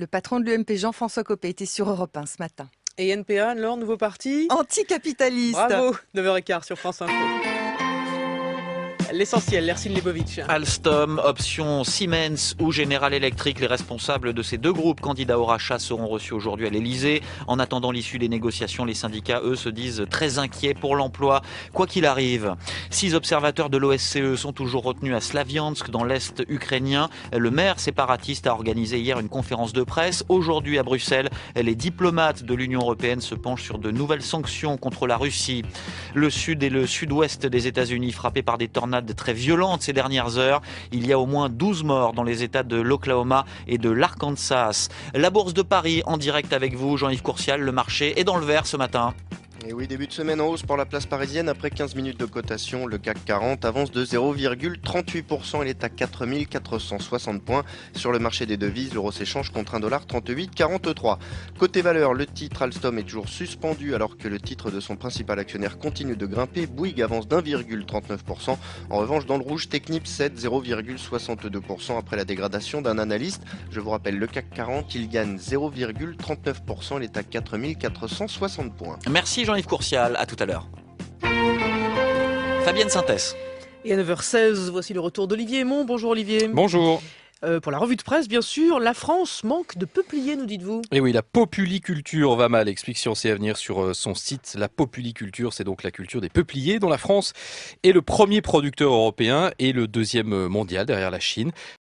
Le patron de l'UMP, Jean-François Copé, était sur Europe 1 ce matin. Et NPA, leur nouveau parti Anticapitaliste. Bravo, 9h15 sur France Info. L'essentiel, Hercine Lebovitch. Alstom, Option, Siemens ou General Electric, les responsables de ces deux groupes candidats au rachat seront reçus aujourd'hui à l'Elysée. En attendant l'issue des négociations, les syndicats, eux, se disent très inquiets pour l'emploi, quoi qu'il arrive. 6 observateurs de l'OSCE sont toujours retenus à Slaviansk, dans l'Est ukrainien. Le maire séparatiste a organisé hier une conférence de presse. Aujourd'hui, à Bruxelles, les diplomates de l'Union européenne se penchent sur de nouvelles sanctions contre la Russie. Le sud et le sud-ouest des États-Unis frappés par des tornades très violentes ces dernières heures. Il y a au moins 12 morts dans les États de l'Oklahoma et de l'Arkansas. La Bourse de Paris en direct avec vous, Jean-Yves Courcial. Le marché est dans le vert ce matin. Et oui, début de semaine en hausse pour la place parisienne. Après 15 minutes de cotation, le CAC 40 avance de 0,38%. Il est à 4460 points. Sur le marché des devises, l'euro s'échange contre $1,38,43. Côté valeur, le titre Alstom est toujours suspendu alors que le titre de son principal actionnaire continue de grimper. Bouygues avance d'1,39%. En revanche, dans le rouge, Technip cède 0,62% après la dégradation d'un analyste. Je vous rappelle, le CAC 40, il gagne 0,39%. Il est à 4460 points. Merci Jean-Yves Courcial, à tout à l'heure. Fabienne Synthès. Et à 9h16, voici le retour d'Olivier Aymon. Bonjour Olivier. Bonjour. Pour la revue de presse, bien sûr, la France manque de peupliers, nous dites-vous. Et oui, la populiculture va mal, explique Science et Avenir sur son site. La populiculture, c'est donc la culture des peupliers, dont la France est le premier producteur européen et le deuxième mondial derrière la Chine.